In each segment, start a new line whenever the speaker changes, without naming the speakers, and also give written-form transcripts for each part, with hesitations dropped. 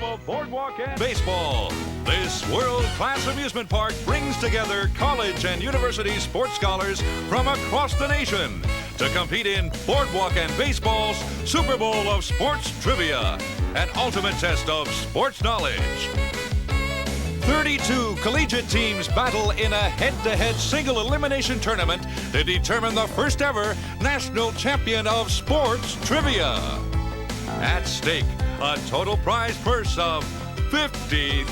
Of Boardwalk and Baseball. This world-class amusement park brings together college and university sports scholars from across the nation to compete in Boardwalk and Baseball's Superbowl of Sports Trivia, an ultimate test of sports knowledge. 32 collegiate teams battle in a head-to-head single elimination tournament to determine the first ever national champion of sports trivia. At stake, a total prize purse of $50,000.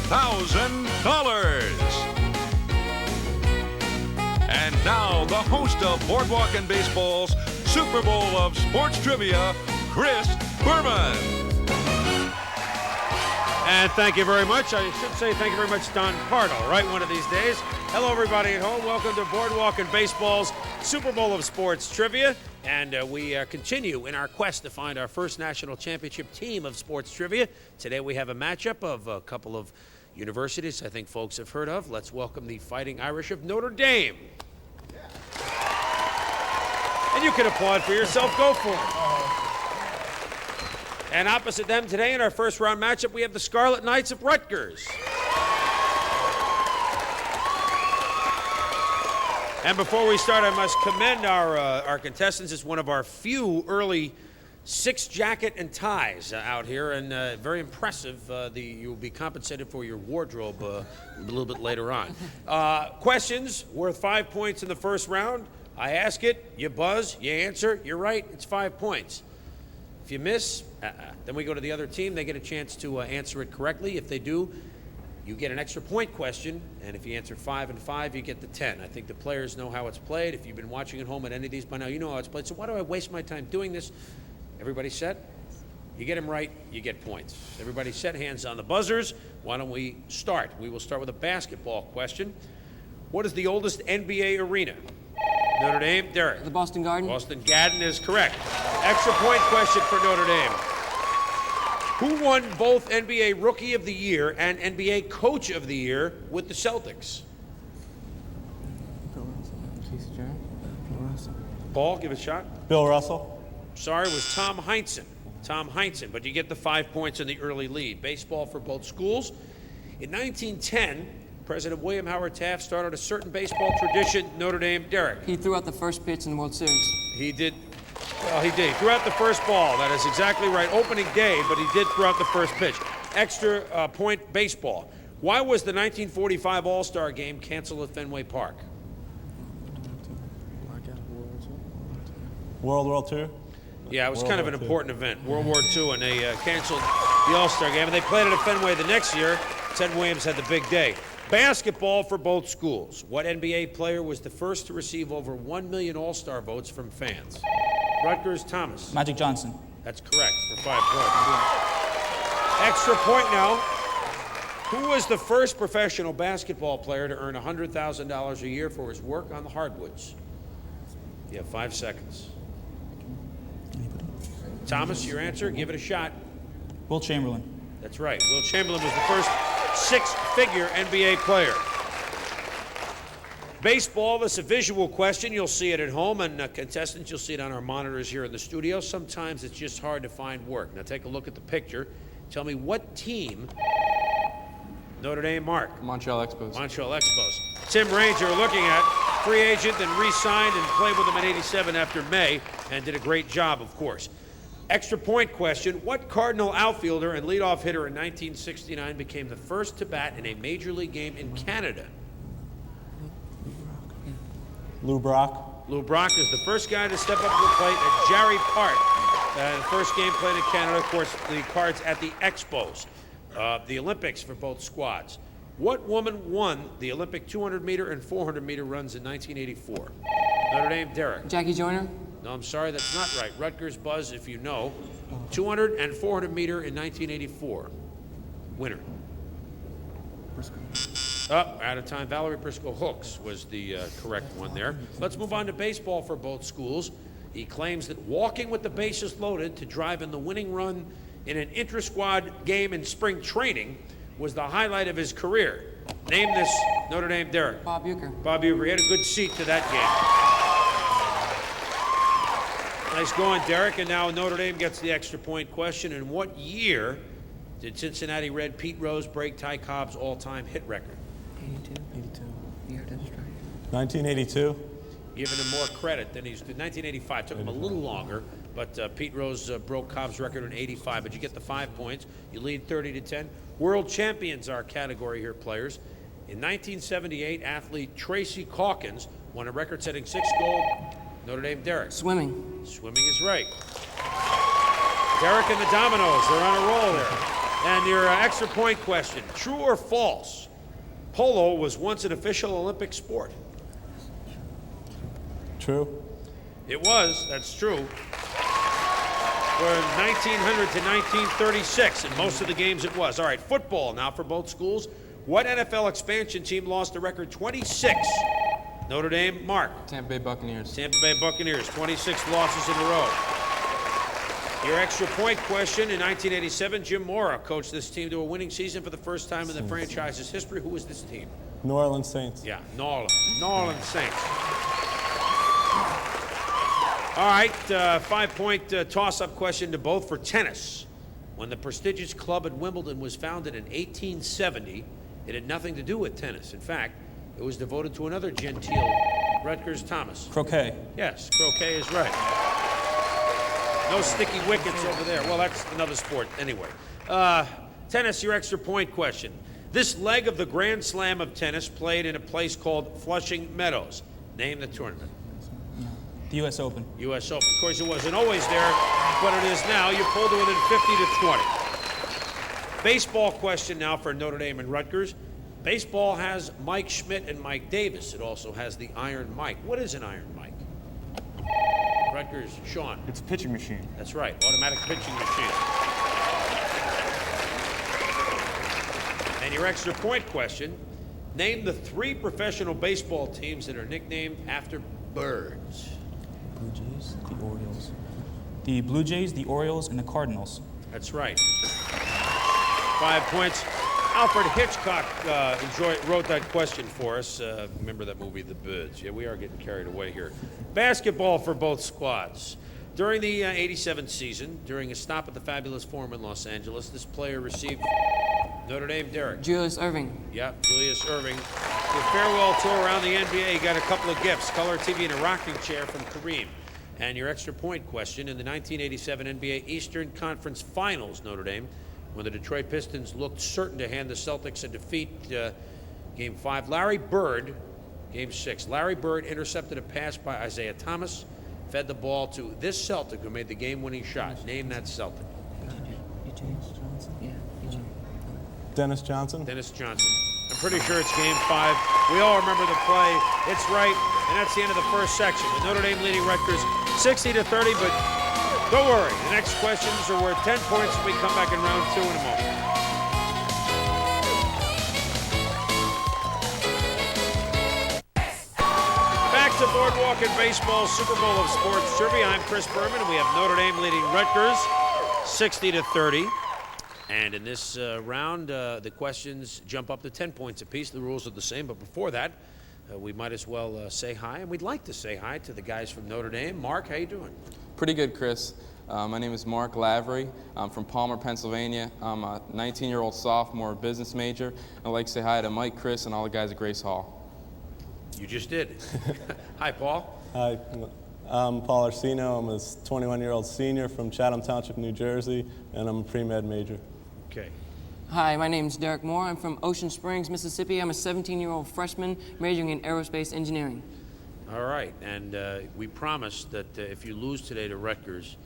And now, the host of Boardwalk and Baseball's Super Bowl of Sports Trivia, Chris Berman.
And thank you very much. I should say thank you very much, Don Pardo, right? One of these days. Hello, everybody at home. Welcome to Boardwalk and Baseball's Super Bowl of Sports Trivia. And we continue in our quest to find our first national championship team of sports trivia. Today we have a matchup of a couple of universities I think folks have heard of. Let's welcome the Fighting Irish of Notre Dame. And you can applaud for yourself. Go for it. And opposite them today in our first round matchup, we have the Scarlet Knights of Rutgers. And before we start, I must commend our contestants. It's one of our few early 6 jacket and ties out here, and very impressive. You'll be compensated for your wardrobe a little bit later on. Questions worth 5 points in the first round. I ask it, you buzz, you answer, you're right, it's 5 points. If you miss, then we go to the other team. They get a chance to answer it correctly. If they do, you get an extra point question, and if you answer 5 and 5, you get the 10. I think the players know how it's played. If you've been watching at home at any of these by now, you know how it's played. So why do I waste my time doing this? Everybody set? You get them right, you get points. Everybody set, hands on the buzzers. Why don't we start? We will start with a basketball question. What is the oldest NBA arena? Notre Dame, Derek.
The Boston Garden.
Boston Garden is correct. Extra point question for Notre Dame. Who won both NBA Rookie of the Year and NBA Coach of the Year with the Celtics? Paul, give it a shot.
Bill Russell.
Sorry, it was Tom Heinsohn. Tom Heinsohn, but you get the 5 points in the early lead. Baseball for both schools. In 1910, President William Howard Taft started a certain baseball tradition. Notre Dame, Derek.
He threw out the first pitch in the World Series.
He did. Well, he did. He threw out the first ball. That is exactly right. Opening day, but he did throw out the first pitch. Extra point baseball. Why was the 1945 All-Star Game canceled at Fenway Park?
World War II?
Yeah, it was kind of an important event. World War II, and they canceled the All-Star Game. And they played it at Fenway the next year. Ted Williams had the big day. Basketball for both schools. What NBA player was the first to receive over 1 million All-Star votes from fans? Rutgers, Thomas.
Magic Johnson.
That's correct for 5 points. Extra point now. Who was the first professional basketball player to earn $100,000 a year for his work on the hardwoods? You have 5 seconds. Thomas, your answer? Give it a shot.
Will Chamberlain.
That's right. Will Chamberlain was the first 6-figure NBA player. Baseball, this is a visual question. You'll see it at home, and contestants, you'll see it on our monitors here in the studio. Sometimes it's just hard to find work. Now take a look at the picture. Tell me what team Notre Dame marked.
Montreal Expos.
Montreal Expos. Tim Ranger looking at, free agent, then re-signed and played with them in '87 after May, and did a great job, of course. Extra point question. What Cardinal outfielder and leadoff hitter in 1969 became the first to bat in a major league game in Canada?
Lou Brock.
Lou Brock is the first guy to step up to the plate at Jarry Park. The first game played in Canada, of course, the Cards at the Expos. The Olympics for both squads. What woman won the Olympic 200-meter and 400-meter runs in 1984? Notre Dame, Derek.
Jackie Joyner.
No, I'm sorry, that's not right. Rutgers buzz if you know. 200 and 400-meter in 1984. Winner. Out of time. Valerie Briscoe Hooks was the correct one there. Let's move on to baseball for both schools. He claims that walking with the bases loaded to drive in the winning run in an intra-squad game in spring training was the highlight of his career. Name this Notre Dame, Derek.
Bob Uecker.
Bob Uecker. He had a good seat to that game. Nice going, Derek. And now Notre Dame gets the extra point question. In what year Did Cincinnati Red Pete Rose break Ty Cobb's all-time hit record?
82. Yeah, that's right.
1982.
Giving him more credit than he's 1985. Took him a little longer, but Pete Rose broke Cobb's record in 85. But you get the 5 points. You lead 30-10. World champions, our category here, players. In 1978, athlete Tracy Calkins won a record-setting 6 gold. Notre Dame Derek.
Swimming.
Swimming is right. Derek and the Dominoes, they're on a roll there. And your extra point question, true or false? Polo was once an official Olympic sport.
True.
It was, that's true. From 1900 to 1936, in most of the games it was. All right, football now for both schools. What NFL expansion team lost a record 26? Notre Dame, Mark.
Tampa Bay Buccaneers.
Tampa Bay Buccaneers, 26 losses in a row. Your extra point question, in 1987, Jim Mora coached this team to a winning season for the first time in the franchise's history. Who was this team?
New Orleans Saints.
Yeah, New Orleans Saints. All right, 5-point toss-up question to both for tennis. When the prestigious club at Wimbledon was founded in 1870, it had nothing to do with tennis. In fact, it was devoted to another genteel, Rutgers Thomas.
Croquet.
Yes, croquet is right. No sticky wickets over there. Well, that's another sport anyway. Tennis, your extra point question. This leg of the Grand Slam of tennis played in a place called Flushing Meadows. Name the tournament.
The U.S. Open.
U.S. Open. Of course, it wasn't always there, but it is now. You pulled it within 50 to 20. Baseball question now for Notre Dame and Rutgers. Baseball has Mike Schmidt and Mike Davis. It also has the Iron Mike. What is an Iron Mike? Rutgers, Sean.
It's a pitching machine.
That's right, automatic pitching machine. And your extra point question, name the 3 professional baseball teams that are nicknamed after birds.
Blue Jays, the Orioles. The Blue Jays, the Orioles, and the Cardinals.
That's right. 5 points. Alfred Hitchcock wrote that question for us. Remember that movie, The Birds? Yeah, we are getting carried away here. Basketball for both squads. During the 87 season, during a stop at the Fabulous Forum in Los Angeles, this player received Notre Dame Derek.
Julius Irving.
Yep, Julius Irving. The farewell tour around the NBA, he got a couple of gifts, color TV and a rocking chair from Kareem. And your extra point question, in the 1987 NBA Eastern Conference Finals, Notre Dame, when the Detroit Pistons looked certain to hand the Celtics a defeat, Game 5, Larry Bird, Game 6, Larry Bird intercepted a pass by Isaiah Thomas, fed the ball to this Celtic who made the game-winning shot. Name that Celtic.
Dennis Johnson.
Dennis Johnson. I'm pretty sure it's Game 5. We all remember the play. It's right, and that's the end of the first section. With Notre Dame leading Rutgers 60 to 30, but don't worry. The next questions are worth 10 points when we come back in round 2 in a moment. Back to Boardwalk and Baseball, Superbowl of Sports Trivia. I'm Chris Berman, and we have Notre Dame leading Rutgers 60 to 30. And in this round, the questions jump up to 10 points apiece. The rules are the same, but before that, we might as well say hi. And we'd like to say hi to the guys from Notre Dame. Mark, how you doing?
Pretty good, Chris. My name is Mark Lavery. I'm from Palmer, Pennsylvania. I'm a 19-year-old sophomore business major. I'd like to say hi to Mike, Chris, and all the guys at Grace Hall.
You just did. Hi, Paul.
Hi, I'm Paul Orsino. I'm a 21-year-old senior from Chatham Township, New Jersey, and I'm a pre-med major.
Okay.
Hi, my name's Derek Moore. I'm from Ocean Springs, Mississippi. I'm a 17-year-old freshman majoring in aerospace engineering.
All right. And we promise that if you lose today to Rutgers,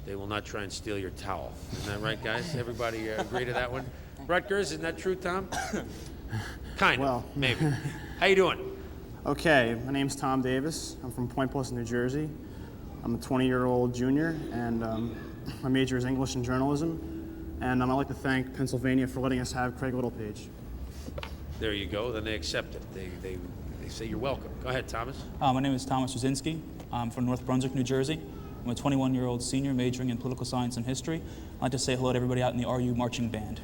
they will not try and steal your towel. Isn't that right, guys? Everybody agree to that one? Rutgers, isn't that true, Tom? Kind of,
Well,
maybe. How you doing?
Okay, my name's Tom Davis. I'm from Point Pleasant, New Jersey. I'm a 20-year-old junior, and my major is English and journalism. And I'd like to thank Pennsylvania for letting us have Craig Littlepage.
There you go. Then they accept it. They say you're welcome. Go ahead, Thomas.
My name is Thomas Wazinski. I'm from North Brunswick, New Jersey. I'm a 21-year-old senior majoring in political science and history. I'd like to say hello to everybody out in the RU marching band.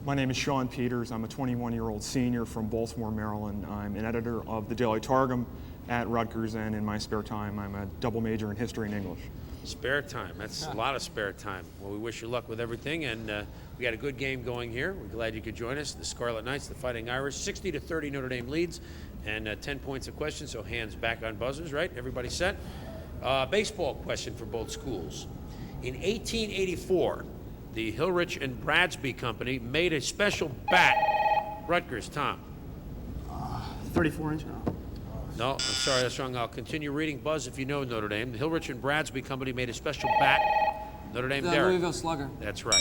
My name is Sean Peters. I'm a 21-year-old senior from Baltimore, Maryland. I'm an editor of the Daily Targum at Rutgers, and in my spare time, I'm a double major in history and English.
Spare time. That's a lot of spare time. Well, we wish you luck with everything, and We got a good game going here. We're glad you could join us. The Scarlet Knights, the Fighting Irish, 60-30 Notre Dame leads, and 10 points a question, so hands back on buzzers, right? Everybody set? Baseball question for both schools. In 1884, the Hilrich and Bradsby Company made a special bat. Rutgers, Tom.
34 inch.
No, I'm sorry, that's wrong. I'll continue reading. Buzz, if you know Notre Dame. The Hilrich and Bradsby Company made a special bat. Notre Dame,
The
Derek.
Louisville Slugger.
That's right.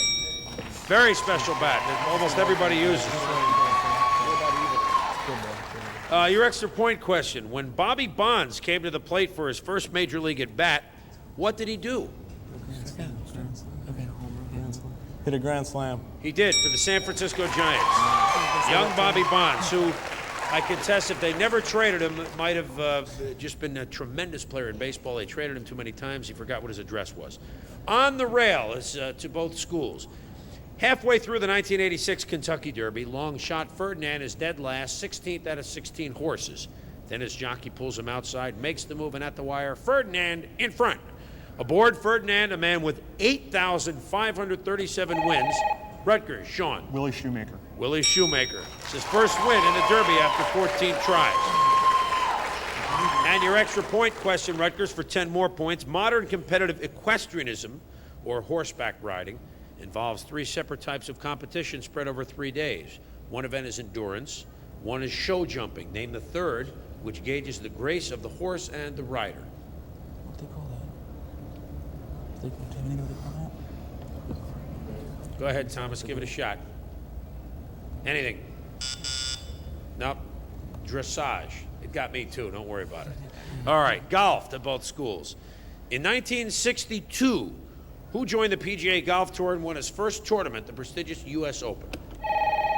Very special bat that almost everybody uses. Your extra point question. When Bobby Bonds came to the plate for his first major league at bat, what did he do?
Hit a grand slam.
He did for the San Francisco Giants. Young Bobby Bonds, who I contest if they never traded him, might have just been a tremendous player in baseball. They traded him too many times. He forgot what his address was. On the rail is to both schools. Halfway through the 1986 Kentucky Derby, long shot Ferdinand is dead last, 16th out of 16 horses. Then his jockey pulls him outside, makes the move, and at the wire, Ferdinand in front. Aboard Ferdinand, a man with 8,537 wins. Rutgers, Sean.
Willie Shoemaker.
Willie Shoemaker. It's his first win in the Derby after 14 tries. And your extra point question, Rutgers, for 10 more points. Modern competitive equestrianism, or horseback riding, involves 3 separate types of competition spread over 3 days. One event is endurance, one is show jumping. Name the third, which gauges the grace of the horse and the rider.
What do they call that? Do you have any idea what they call that?
Go ahead, Thomas, give it a shot. Anything? Nope. Dressage. It got me too, don't worry about it. All right, golf to both schools. In 1962, who joined the PGA Golf Tour and won his first tournament, the prestigious U.S. Open?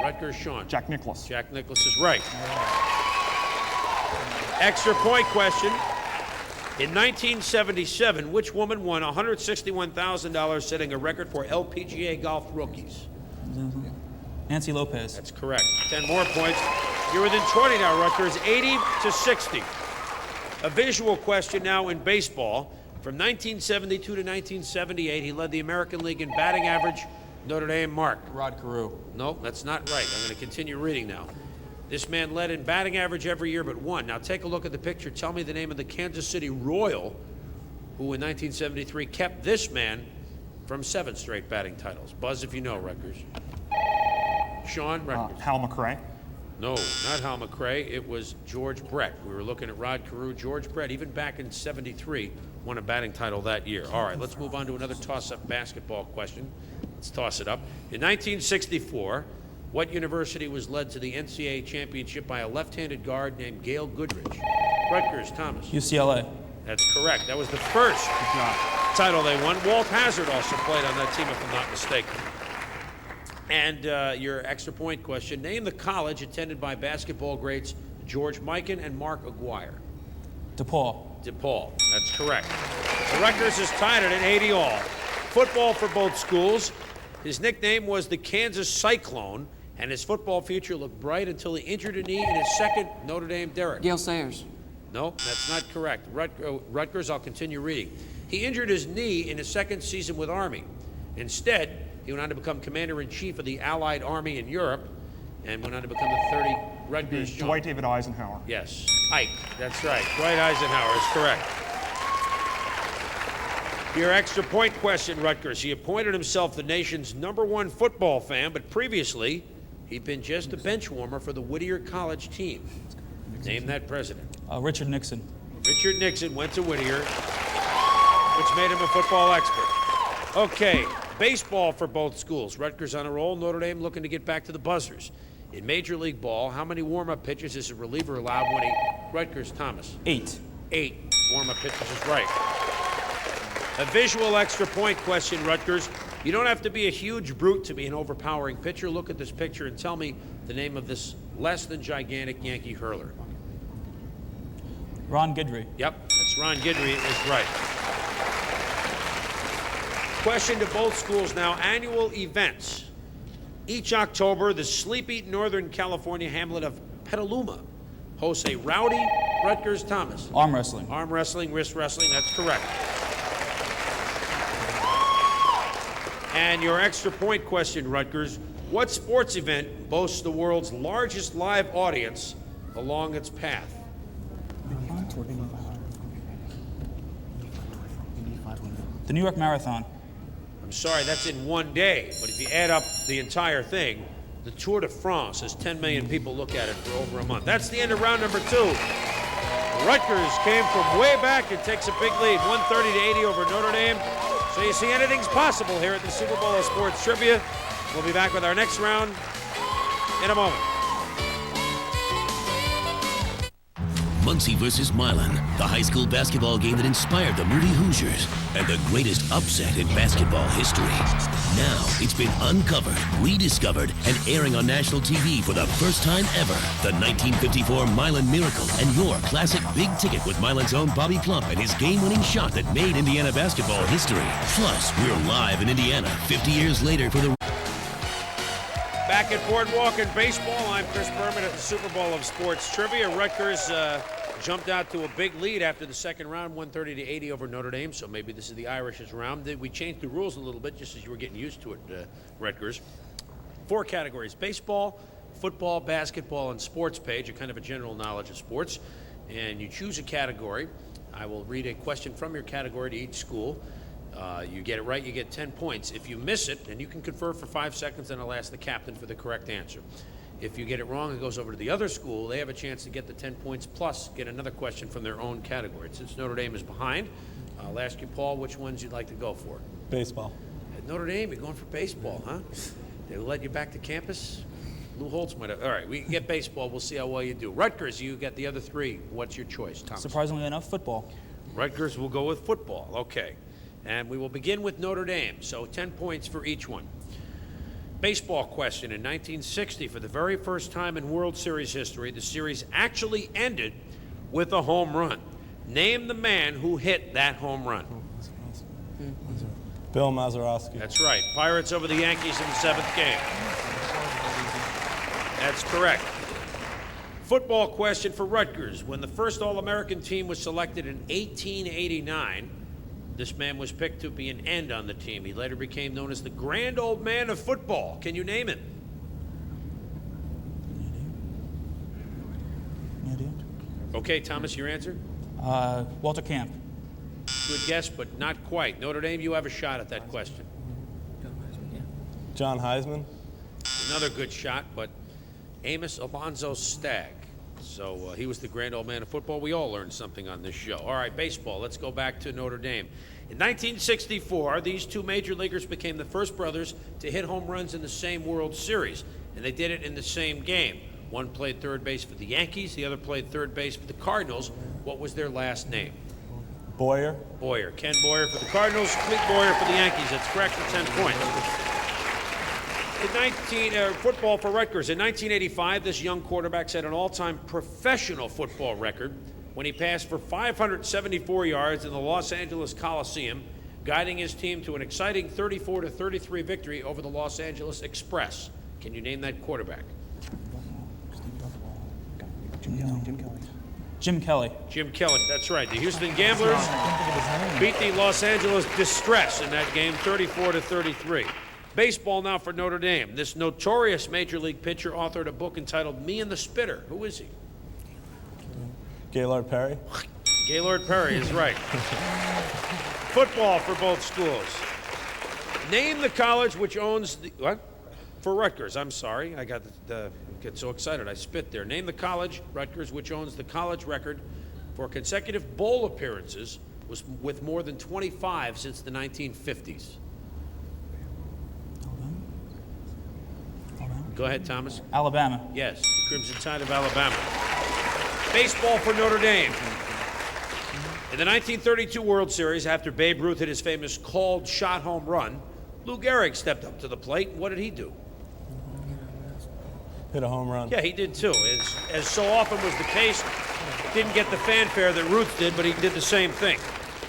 Rutgers, Sean.
Jack Nicklaus.
Jack Nicklaus is right. Extra point question. In 1977, which woman won $161,000, setting a record for LPGA golf rookies?
Nancy Lopez.
That's correct. 10 more points. You're within 20 now, Rutgers, 80-60. A visual question now in baseball. From 1972 to 1978, he led the American League in batting average. Notre Dame, Mark.
Rod Carew.
Nope, that's not right. I'm going to continue reading now. This man led in batting average every year but one. Now take a look at the picture. Tell me the name of the Kansas City Royal, who in 1973 kept this man from 7 straight batting titles. Buzz if you know, Rutgers. Sean, Rutgers.
Hal McRae.
No, not Hal McRae. It was George Brett. We were looking at Rod Carew. George Brett, even back in 73, won a batting title that year. All right, let's move on to another toss-up basketball question. Let's toss it up. In 1964, what university was led to the NCAA championship by a left-handed guard named Gail Goodrich? Rutgers, Thomas.
UCLA.
That's correct. That was the first title they won. Walt Hazzard also played on that team, if I'm not mistaken. And your extra point question. Name the college attended by basketball greats George Mikan and Mark Aguirre.
DePaul.
DePaul. That's correct. The Rutgers is tied at 80 all. Football for both schools. His nickname was the Kansas Cyclone, and his football future looked bright until he injured a knee in his second Notre Dame Derrick.
Gail Sayers.
No, that's not correct. Rutgers, I'll continue reading. He injured his knee in his second season with Army. Instead, he went on to become commander-in-chief of the Allied Army in Europe and went on to become the 30 Rutgers.
Dwight David Eisenhower.
Yes, Ike, that's right. Dwight Eisenhower is correct. Your extra point question, Rutgers. He appointed himself the nation's #1 football fan, but previously he'd been just a bench warmer for the Whittier College team. Name that president.
Richard Nixon.
Richard Nixon went to Whittier, which made him a football expert. Okay, baseball for both schools. Rutgers on a roll, Notre Dame looking to get back to the buzzers. In Major League Ball, how many warm-up pitches is a reliever allowed when he... Rutgers, Thomas.
8.
8 warm-up pitches is right. A visual extra point question, Rutgers. You don't have to be a huge brute to be an overpowering pitcher. Look at this picture and tell me the name of this less than gigantic Yankee hurler.
Ron Guidry.
Yep, that's Ron Guidry is right. Question to both schools now. Annual events. Each October, the sleepy Northern California hamlet of Petaluma hosts a rowdy Rutgers, Thomas.
Arm wrestling.
Arm wrestling, wrist wrestling, that's correct. And your extra point question, Rutgers. What sports event boasts the world's largest live audience along its path?
The New York Marathon.
I'm sorry, that's in one day. But if you add up the entire thing, the Tour de France has 10 million people look at it for over a month. That's the end of round number 2. Rutgers came from way back and takes a big lead, 130-80 over Notre Dame. So you see, anything's possible here at the Super Bowl of Sports Trivia. We'll be back with our next round in a moment.
Muncie versus Milan, the high school basketball game that inspired the Moody Hoosiers, and the greatest upset in basketball history. Now, it's been uncovered, rediscovered, and airing on national TV for the first time ever. The 1954 Milan Miracle and your classic big ticket with Milan's own Bobby Plump and his game-winning shot that made Indiana basketball history. Plus, we're live in Indiana 50 years later for the...
Back at Boardwalk and Baseball, I'm Chris Berman at the Super Bowl of Sports Trivia. Rutgers jumped out to a big lead after the second round, 130-80 over Notre Dame, so maybe this is the Irish's round. We changed the rules a little bit just as you were getting used to it, Rutgers. 4 categories: baseball, football, basketball, and sports page, a kind of a general knowledge of sports. And you choose a category. I will read a question from your category to each school. You get it right, you get 10 points. If you miss it, and you can confer for 5 seconds, then I'll ask the captain for the correct answer. If you get it wrong, it goes over to the other school. They have a chance to get the 10 points plus get another question from their own category. Since Notre Dame is behind, I'll ask you, Paul, which ones you'd like to go for.
Baseball.
At Notre Dame, you're going for baseball, huh? They let you back to campus? Lou Holtz might have. All right, we can get baseball. We'll see how well you do. Rutgers, you get the other 3. What's your choice, Thomas?
Surprisingly enough, football.
Rutgers will go with football. Okay. And we will begin with Notre Dame, so 10 points for each one. Baseball question. In 1960, for the very first time in World Series history, the series actually ended with a home run. Name the man who hit that home run.
Bill Mazeroski.
That's right. Pirates over the Yankees in the 7th game. That's correct. Football question for Rutgers. When the first All-American team was selected in 1889, this man was picked to be an end on the team. He later became known as the grand old man of football. Can you name him? Okay, Thomas, your answer?
Walter Camp.
Good guess, but not quite. Notre Dame, you have a shot at that question.
John Heisman.
Another good shot, but Amos Alonzo Stagg. So he was the grand old man of football. We all learned something on this show. All right, baseball. Let's go back to Notre Dame. In 1964, these 2 major leaguers became the first brothers to hit home runs in the same World Series, and they did it in the same game. One played third base for the Yankees, the other played third base for the Cardinals. What was their last name?
Boyer.
Boyer. Ken Boyer for the Cardinals, Clete Boyer for the Yankees. That's correct for 10 points. Football for Rutgers. In 1985, this young quarterback set an all-time professional football record when he passed for 574 yards in the Los Angeles Coliseum, guiding his team to an exciting 34-33 victory over the Los Angeles Express. Can you name that quarterback?
Jim Kelly.
Jim Kelly, that's right. The Houston Gamblers beat the Los Angeles Distress in that game, 34-33. Baseball now for Notre Dame. This notorious Major League pitcher authored a book entitled Me and the Spitter. Who is he?
Gaylord Perry.
Gaylord Perry is right. Football for both schools. Name the college which owns the... What? For Rutgers, I'm sorry. I got get so excited I spit there. Name the college, Rutgers, which owns the college record for consecutive bowl appearances with more than 25 since the 1950s. Go ahead, Thomas.
Alabama.
Yes, the Crimson Tide of Alabama. Baseball for Notre Dame. In the 1932 World Series, after Babe Ruth hit his famous called shot home run, Lou Gehrig stepped up to the plate. What did he do?
Hit a home run.
Yeah, he did too. As so often was the case, didn't get the fanfare that Ruth did, but he did the same thing.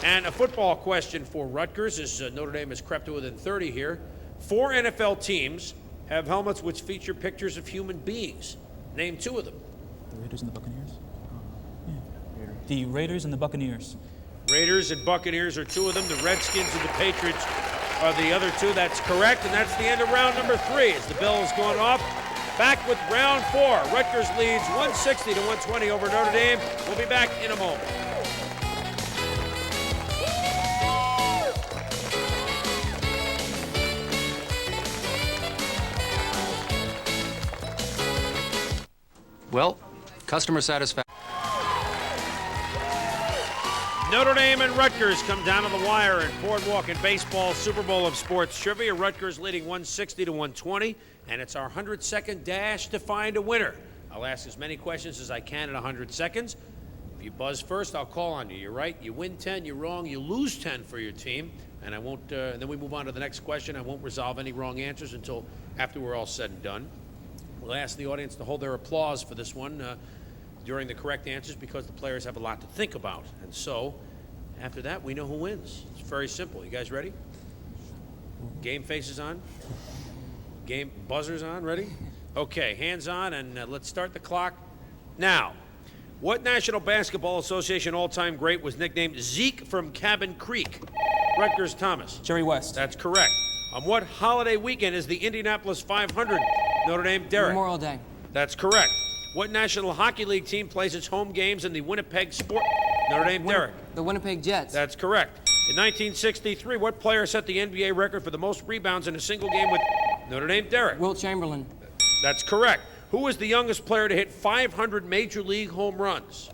And a football question for Rutgers, as Notre Dame has crept to within 30 here. 4 NFL teams have helmets which feature pictures of human beings. Name 2 of them.
The Raiders and the Buccaneers? Yeah. The Raiders and the Buccaneers.
Raiders and Buccaneers are 2 of them. The Redskins and the Patriots are the other two. That's correct, and that's the end of round number 3 as the bell is going off. Back with round 4. Rutgers leads 160 to 120 over Notre Dame. We'll be back in a moment.
Well, customer satisfaction.
Notre Dame and Rutgers come down to the wire in Boardwalk and Baseball Superbowl of Sports Trivia. Rutgers leading 160 to 120, and it's our 100-second dash to find a winner. I'll ask as many questions as I can in 100 seconds. If you buzz first, I'll call on you. You're right, you win 10, you're wrong, you lose 10 for your team, and I won't. Then we move on to the next question. I won't resolve any wrong answers until after we're all said and done. We'll ask the audience to hold their applause for this one during the correct answers because the players have a lot to think about. And so, after that, we know who wins. It's very simple. You guys ready? Game faces on? Game buzzers on? Ready? Okay, hands on, and let's start the clock now. What National Basketball Association all-time great was nicknamed Zeke from Cabin Creek? Rutgers Thomas.
Jerry West.
That's correct. On what holiday weekend is the Indianapolis 500? Notre Dame Derek.
Memorial Day.
That's correct. What National Hockey League team plays its home games in the Winnipeg Sport? Notre Dame Derek.
The Winnipeg Jets.
That's correct. In 1963, what player set the NBA record for the most rebounds in a single game with Notre Dame Derek?
Wilt Chamberlain.
That's correct. Who was the youngest player to hit 500 Major League home runs?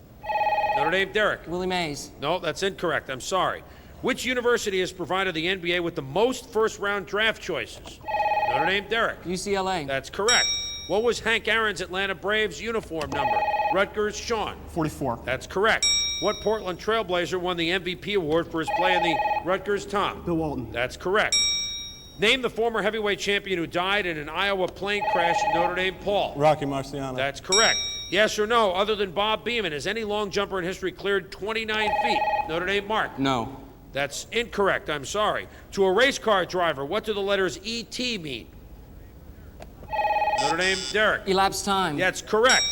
Notre Dame Derek.
Willie Mays.
No, that's incorrect. I'm sorry. Which university has provided the NBA with the most first-round draft choices? Notre Dame Derek.
UCLA.
That's correct. What was Hank Aaron's Atlanta Braves uniform number? Rutgers Sean.
44.
That's correct. What Portland Trailblazer won the MVP award for his play in the Rutgers Tom?
Bill Walton.
That's correct. Name the former heavyweight champion who died in an Iowa plane crash at Notre Dame Paul.
Rocky Marciano.
That's correct. Yes or no, other than Bob Beamon, has any long jumper in history cleared 29 feet? Notre Dame Mark.
No.
That's incorrect, I'm sorry. To a race car driver, what do the letters ET mean? Notre Dame Derek.
Elapsed time.
That's correct.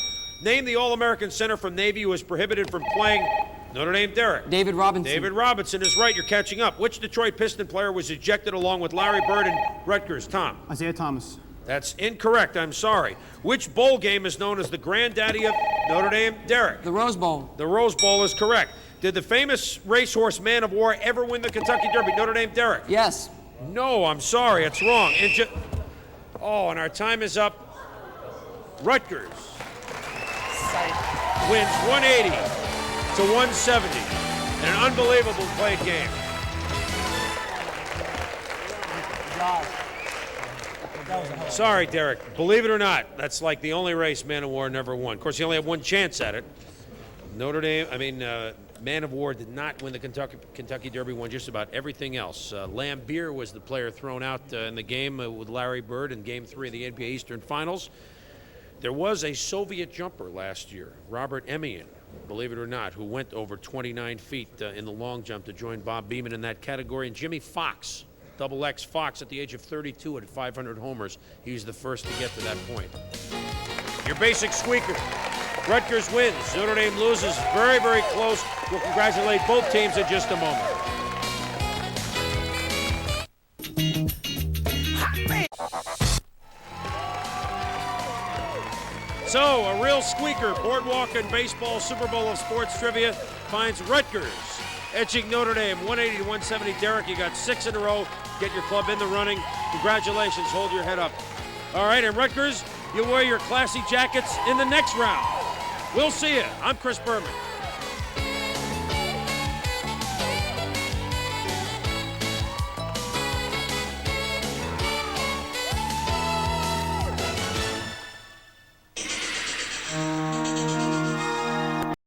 Name the All-American center from Navy who was prohibited from playing. Notre Dame Derek.
David Robinson.
David Robinson is right, you're catching up. Which Detroit Piston player was ejected along with Larry Bird and Rutgers? Tom.
Isaiah Thomas.
That's incorrect, I'm sorry. Which bowl game is known as the granddaddy of Notre Dame Derek?
The Rose Bowl.
The Rose Bowl is correct. Did the famous racehorse Man of War ever win the Kentucky Derby? Notre Dame Derek.
Yes.
No, I'm sorry, it's wrong. And our time is up. Rutgers wins 180 to 170 in an unbelievable played game. Sorry, Derek. Believe it or not, that's like the only race Man of War never won. Of course, he only had one chance at it. Man of War did not win the Kentucky Derby, won just about everything else. Lambeer was the player thrown out in the game with Larry Bird in Game 3 of the NBA Eastern Finals. There was a Soviet jumper last year, Robert Emian, believe it or not, who went over 29 feet in the long jump to join Bob Beamon in that category. And Jimmy Fox, XX Fox, at the age of 32 at 500 homers, he's the first to get to that point. Your basic squeaker. Rutgers wins. Notre Dame loses. Very, very close. We'll congratulate both teams in just a moment. So, a real squeaker. Boardwalk and Baseball Superbowl of Sports Trivia finds Rutgers edging Notre Dame 180 to 170. Derek, you got 6 in a row. Get your club in the running. Congratulations. Hold your head up. All right, and Rutgers, you'll wear your classy jackets in the next round. We'll see you. I'm Chris Berman.